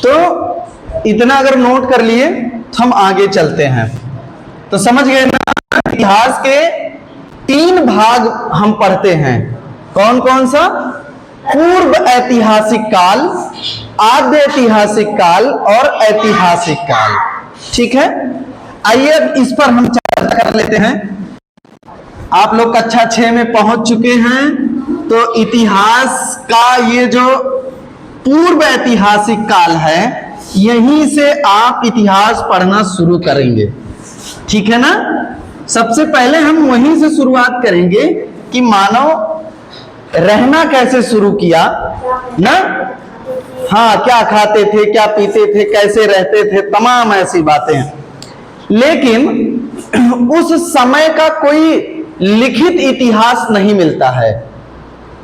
तो इतना अगर नोट कर लिए तो हम आगे चलते हैं। तो समझ गए ना, इतिहास के 3 भाग हम पढ़ते हैं। कौन कौन सा? पूर्व ऐतिहासिक काल, आद्य ऐतिहासिक काल और ऐतिहासिक काल। ठीक है, आइए अब इस पर हम चर्चा कर लेते हैं। आप लोग कक्षा 6 में पहुंच चुके हैं, तो इतिहास का ये जो पूर्व ऐतिहासिक काल है, यहीं से आप इतिहास पढ़ना शुरू करेंगे। ठीक है ना। सबसे पहले हम वहीं से शुरुआत करेंगे कि मानव रहना कैसे शुरू किया ना। हाँ, क्या खाते थे, क्या पीते थे, कैसे रहते थे, तमाम ऐसी बातें। लेकिन उस समय का कोई लिखित इतिहास नहीं मिलता है।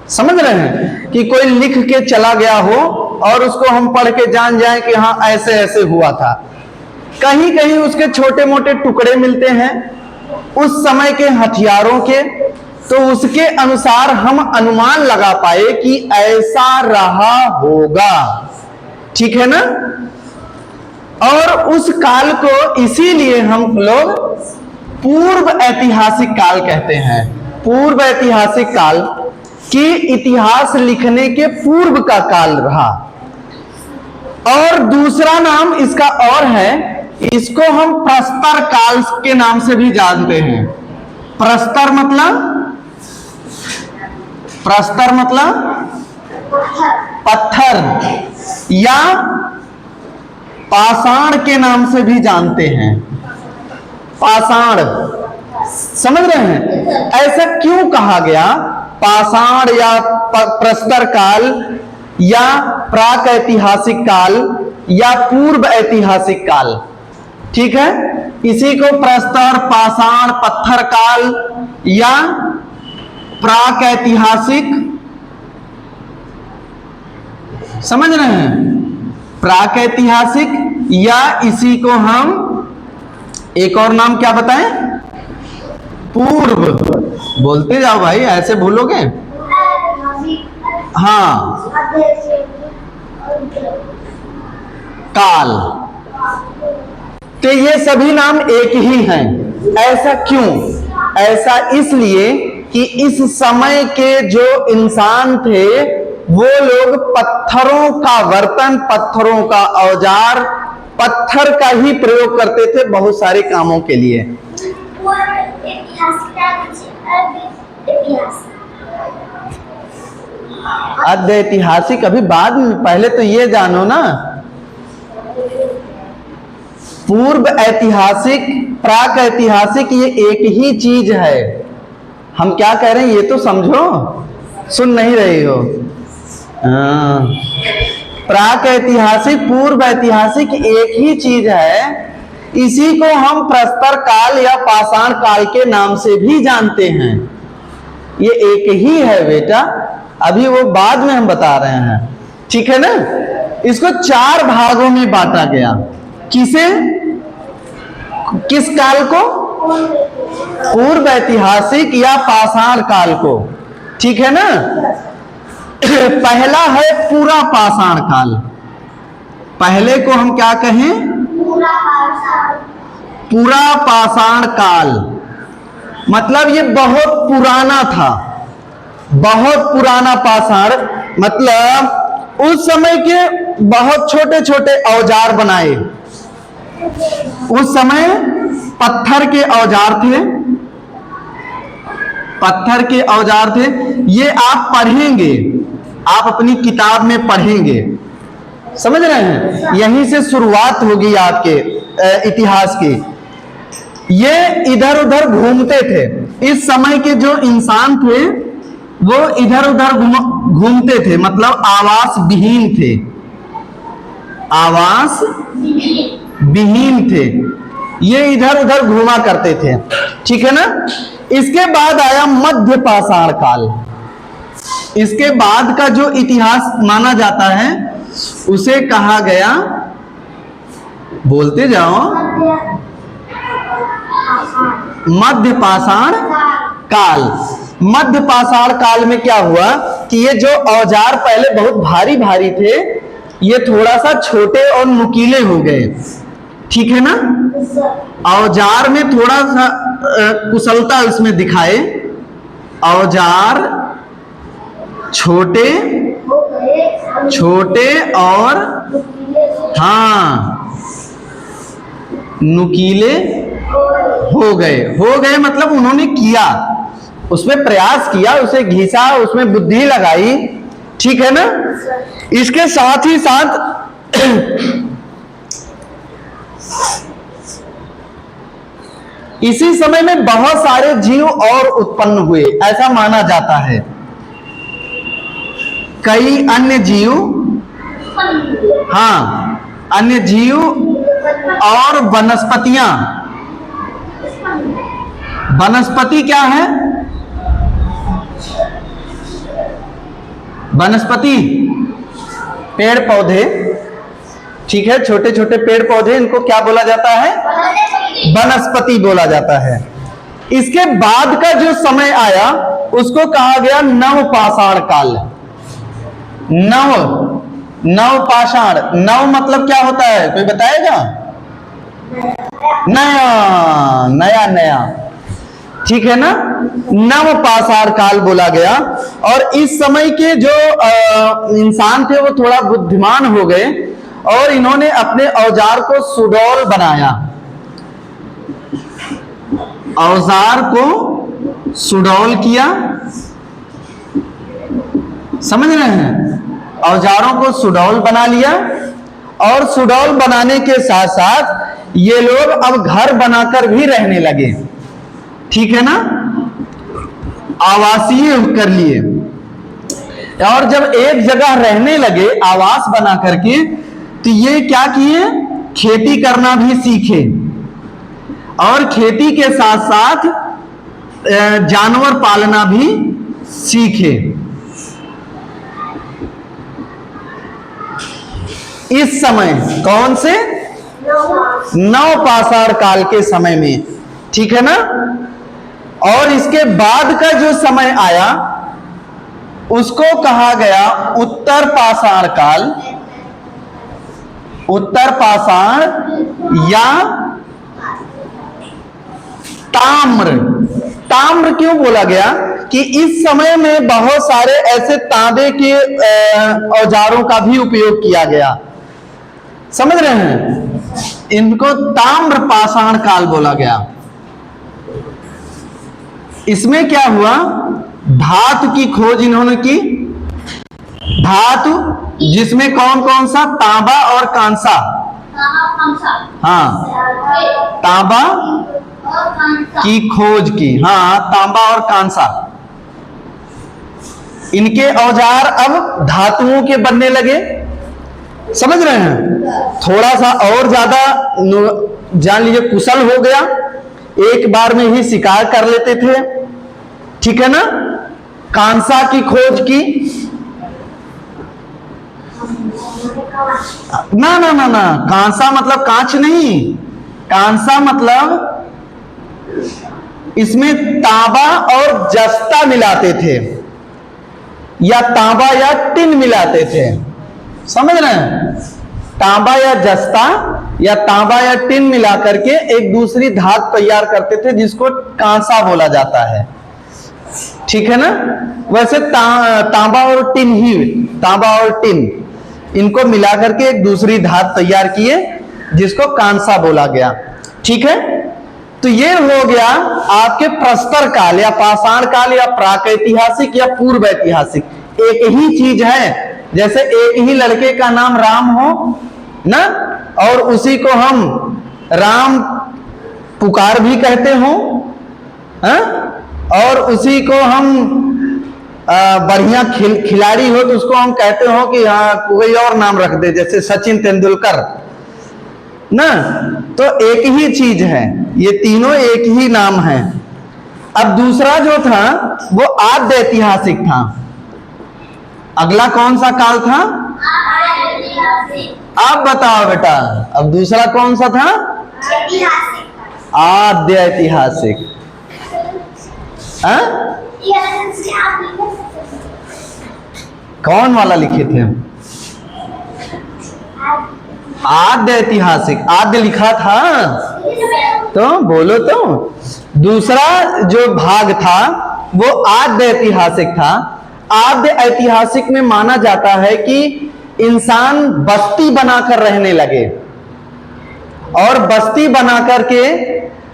समझ रहे हैं कि कोई लिख के चला गया हो और उसको हम पढ़ के जान जाएं कि हाँ ऐसे ऐसे हुआ था। कहीं कहीं उसके छोटे मोटे टुकड़े मिलते हैं उस समय के हथियारों के, तो उसके अनुसार हम अनुमान लगा पाए कि ऐसा रहा होगा। ठीक है ना। और उस काल को इसीलिए हम लोग पूर्व ऐतिहासिक काल कहते हैं। पूर्व ऐतिहासिक काल कि इतिहास लिखने के पूर्व का काल रहा। और दूसरा नाम इसका और है, इसको हम प्रस्तर काल के नाम से भी जानते हैं। प्रस्तर मतलब पत्थर या पाषाण के नाम से भी जानते हैं। पाषाण, समझ रहे हैं? ऐसा क्यों कहा गया? पाषाण या प्रस्तर काल या प्राक ऐतिहासिक काल या पूर्व ऐतिहासिक काल। ठीक है, इसी को प्रस्तर, पाषाण, पत्थर काल या प्राक ऐतिहासिक, समझ रहे हैं? प्राक ऐतिहासिक, या इसी को हम एक और नाम क्या बताएं? पूर्व। बोलते जाओ भाई, ऐसे भूलोगे। हाँ, काल। तो ये सभी नाम एक ही हैं। ऐसा क्यों? ऐसा इसलिए कि इस समय के जो इंसान थे वो लोग पत्थरों का बर्तन, पत्थरों का औजार, पत्थर का ही प्रयोग करते थे बहुत सारे कामों के लिए। आद्य ऐतिहासिक अभी बाद में, पहले तो ये जानो ना, पूर्व ऐतिहासिक, प्राक ऐतिहासिक ये एक ही चीज है। हम क्या कह रहे हैं ये तो समझो, सुन नहीं रही हो। प्राक ऐतिहासिक, पूर्व ऐतिहासिक एक ही चीज है। इसी को हम प्रस्तर काल या पाषाण काल के नाम से भी जानते हैं। ये एक ही है बेटा, अभी वो बाद में हम बता रहे हैं। ठीक है ना। इसको 4 भागों में बांटा गया। किसे? किस काल को? पूर्व ऐतिहासिक या पाषाण काल को। ठीक है ना। पहला है पूरा पाषाण काल। पहले को हम क्या कहें? पूरा पाषाण काल। मतलब ये बहुत पुराना था, बहुत पुराना पाषाण। मतलब उस समय के बहुत छोटे छोटे औजार बनाए। उस समय पत्थर के औजार थे, पत्थर के औजार थे। ये आप पढ़ेंगे, आप अपनी किताब में पढ़ेंगे। समझ रहे हैं? यहीं से शुरुआत होगी आपके इतिहास की। ये इधर उधर घूमते थे। इस समय के जो इंसान थे वो इधर उधर घूमते थे, मतलब आवास विहीन थे। आवास विहीन थे, ये इधर उधर घूमा करते थे। ठीक है ना। इसके बाद आया मध्य पाषाण काल। इसके बाद का जो इतिहास माना जाता है उसे कहा गया, बोलते जाओ, मध्य पाषाण काल। मध्य पाषाण काल में क्या हुआ कि ये जो औजार पहले बहुत भारी भारी थे, ये थोड़ा सा छोटे और नुकीले हो गए, ठीक है ना। औजार में थोड़ा सा कुशलता इसमें दिखाए, औजार छोटे छोटे और हाँ नुकीले हो गए मतलब उन्होंने किया, उसमें प्रयास किया, उसे घिसा, उसमें बुद्धि लगाई, ठीक है ना। इसके साथ ही साथ इसी समय में बहुत सारे जीव और उत्पन्न हुए, ऐसा माना जाता है। कई अन्य जीव, हाँ अन्य जीव और वनस्पतियां। वनस्पति क्या है? वनस्पति पेड़ पौधे, ठीक है, छोटे छोटे पेड़ पौधे, इनको क्या बोला जाता है? वनस्पति बोला जाता है। इसके बाद का जो समय आया उसको कहा गया नवपाषाण काल। नवपाषाण, नव मतलब क्या होता है, कोई बताएगा? नया नया नया, ठीक है ना। नवपाषाण काल बोला गया। और इस समय के जो इंसान थे वो थोड़ा बुद्धिमान हो गए और इन्होंने अपने औजार को सुडौल बनाया। औजार को सुडौल किया, समझ रहे हैं? औजारों को सुडौल बना लिया और सुडौल बनाने के साथ साथ ये लोग अब घर बनाकर भी रहने लगे, ठीक है ना, आवासीय कर लिए। और जब एक जगह रहने लगे आवास बना करके, तो ये क्या किए? खेती करना भी सीखे और खेती के साथ साथ जानवर पालना भी सीखे। इस समय कौन से? नवपाषाण काल के समय में, ठीक है ना। और इसके बाद का जो समय आया उसको कहा गया उत्तर पाषाण काल। उत्तर पाषाण या ताम्र। ताम्र क्यों बोला गया? कि इस समय में बहुत सारे ऐसे तांबे के औजारों का भी उपयोग किया गया, समझ रहे हैं? इनको ताम्र पाषाण काल बोला गया। इसमें क्या हुआ? धातु की खोज इन्होंने की। धातु जिसमें कौन कौन सा? तांबा और कांसा। हाँ, तांबा की खोज की, हाँ तांबा और कांसा। इनके औजार अब धातुओं के बनने लगे, समझ रहे हैं? थोड़ा सा और ज्यादा जान लीजिए कुशल हो गया, एक बार में ही शिकार कर लेते थे, ठीक है ना। कांसा की खोज की, ना ना ना ना, कांसा मतलब कांच नहीं, कांसा मतलब इसमें तांबा और जस्ता मिलाते थे, या तांबा या टिन मिलाते थे, समझ रहे हैं? तांबा या जस्ता या तांबा या टिन मिला करके एक दूसरी धातु तैयार करते थे जिसको कांसा बोला जाता है, ठीक है ना। वैसे तांबा और टिन ही, तांबा और टिन इनको मिला करके एक दूसरी धातु तैयार किए जिसको कांसा बोला गया, ठीक है। तो ये हो गया आपके प्रस्तर काल या पाषाण काल या प्रागैतिहासिक या पूर्व ऐतिहासिक। एक ही चीज है, जैसे एक ही लड़के का नाम राम हो ना, और उसी को हम राम पुकार भी कहते हो, और उसी को हम बढ़िया खिलाड़ी हो तो उसको हम कहते हो कि हाँ कोई और नाम रख दे, जैसे सचिन तेंदुलकर ना। तो एक ही चीज है, ये तीनों एक ही नाम है। अब दूसरा जो था वो आद्य ऐतिहासिक था। अगला कौन सा काल था? आप बताओ बेटा, अब दूसरा कौन सा था? आद्य ऐतिहासिक। कौन वाला लिखे थे हम? आद्य ऐतिहासिक, आद्य लिखा था तो बोलो तो। दूसरा जो भाग था वो आद्य ऐतिहासिक था। आद्य ऐतिहासिक में माना जाता है कि इंसान बस्ती बनाकर रहने लगे और बस्ती बनाकर के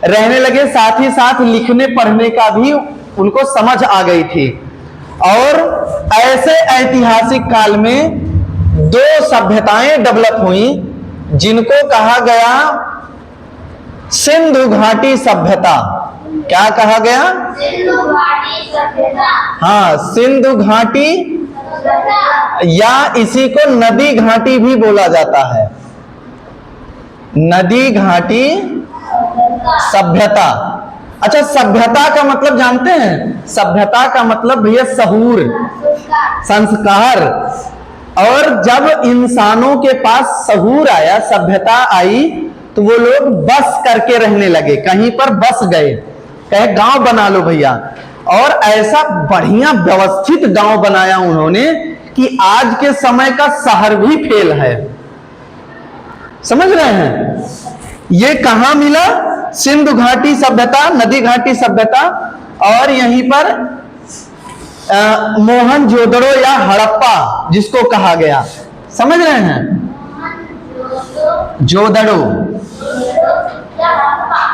रहने लगे, साथ ही साथ लिखने पढ़ने का भी उनको समझ आ गई थी। और ऐसे ऐतिहासिक काल में दो सभ्यताएं डेवलप हुई जिनको कहा गया सिंधु घाटी सभ्यता। क्या कहा गया? सिंधु घाटी सभ्यता। हाँ, सिंधु घाटी या इसी को नदी घाटी भी बोला जाता है, नदी घाटी सभ्यता। अच्छा, सभ्यता का मतलब जानते हैं? सभ्यता का मतलब भैया सहूर, संस्कार। और जब इंसानों के पास सहूर आया, सभ्यता आई, तो वो लोग बस करके रहने लगे, कहीं पर बस गए, कहे गांव बना लो भैया। और ऐसा बढ़िया व्यवस्थित गांव बनाया उन्होंने कि आज के समय का शहर भी फेल है। समझ रहे हैं? ये कहां मिला? सिंधु घाटी सभ्यता, नदी घाटी सभ्यता, और यहीं पर मोहनजोदड़ो या हड़प्पा जिसको कहा गया। समझ रहे हैं? जोदड़ो,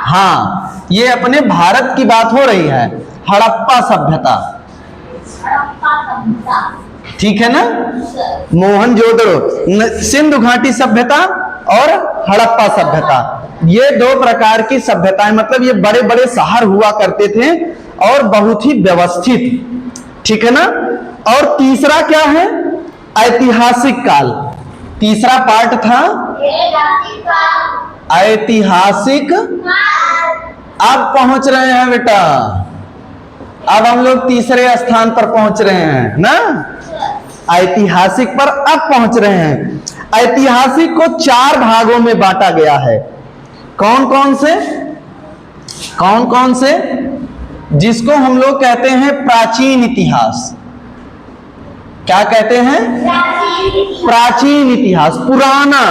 हाँ, ये अपने भारत की बात हो रही है। हड़प्पा सभ्यता, ठीक है ना? मोहनजोदड़ो, सिंधु घाटी सभ्यता और हड़प्पा सभ्यता, ये दो प्रकार की सभ्यताएं, मतलब ये बड़े बड़े शहर हुआ करते थे और बहुत ही व्यवस्थित, ठीक है ना? और तीसरा क्या है? ऐतिहासिक काल। तीसरा पार्ट था ऐतिहासिक। अब पहुंच रहे हैं बेटा, अब हम लोग तीसरे स्थान पर पहुंच रहे हैं ना, ऐतिहासिक पर अब पहुंच रहे हैं। ऐतिहासिक को 4 भागों में बांटा गया है। कौन कौन से? कौन कौन से? जिसको हम लोग कहते हैं प्राचीन इतिहास। क्या कहते हैं? प्राचीन इतिहास, पुराना।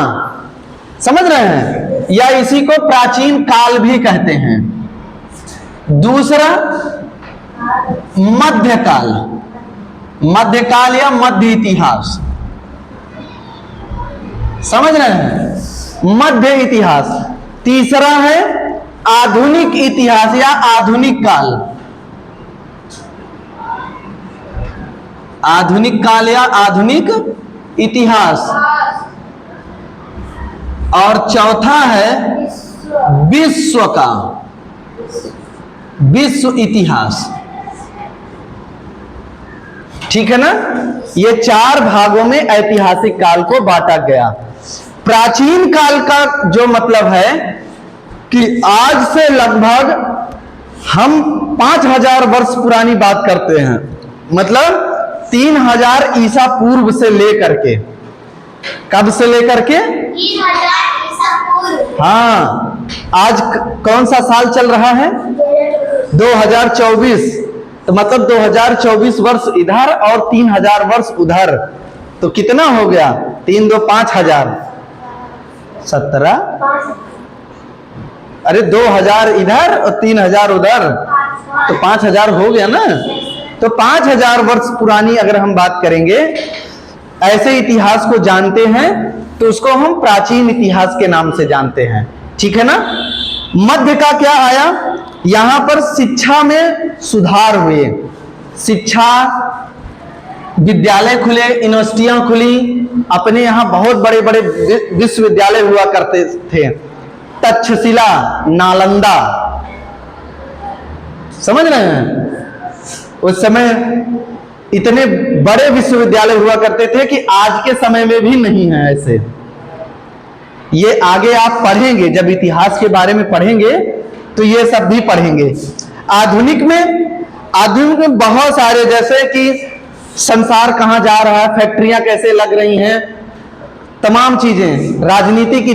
समझ रहे हैं? या इसी को प्राचीन काल भी कहते हैं। दूसरा मध्यकाल, मध्यकाल या मध्य इतिहास। समझ रहे हैं? मध्य इतिहास। तीसरा है आधुनिक इतिहास या आधुनिक काल, आधुनिक काल या आधुनिक इतिहास। और चौथा है विश्व का, विश्व इतिहास, ठीक है ना? ये 4 भागों में ऐतिहासिक काल को बांटा गया। प्राचीन काल का जो मतलब है कि आज से लगभग हम 5000 वर्ष पुरानी बात करते हैं, मतलब 3000 ईसा पूर्व से लेकर के, कब से लेकर के? 3000 ईसा पूर्व। हाँ, आज कौन सा साल चल रहा है? 2024। तो मतलब 2024 वर्ष इधर और 3000 वर्ष उधर, तो कितना हो गया? 3 2 5000, 17। अरे 2000 इधर और 3000 उधर, तो 5000 हो गया ना। तो 5000 वर्ष पुरानी अगर हम बात करेंगे, ऐसे इतिहास को जानते हैं तो उसको हम प्राचीन इतिहास के नाम से जानते हैं, ठीक है ना? मध्य का क्या आया? यहां पर शिक्षा में सुधार हुए, शिक्षा, विद्यालय खुले, यूनिवर्सिटियां खुली। अपने यहां बहुत बड़े बड़े विश्वविद्यालय हुआ करते थे, तक्षशिला, नालंदा। समझ रहे हैं? उस समय इतने बड़े विश्वविद्यालय हुआ करते थे कि आज के समय में भी नहीं है ऐसे। ये आगे आप पढ़ेंगे, जब इतिहास के बारे में पढ़ेंगे तो ये सब भी पढ़ेंगे। आधुनिक में बहुत सारे, जैसे कि संसार कहां जा रहा है, फैक्ट्रियां कैसे लग रही हैं, तमाम चीजें, राजनीति की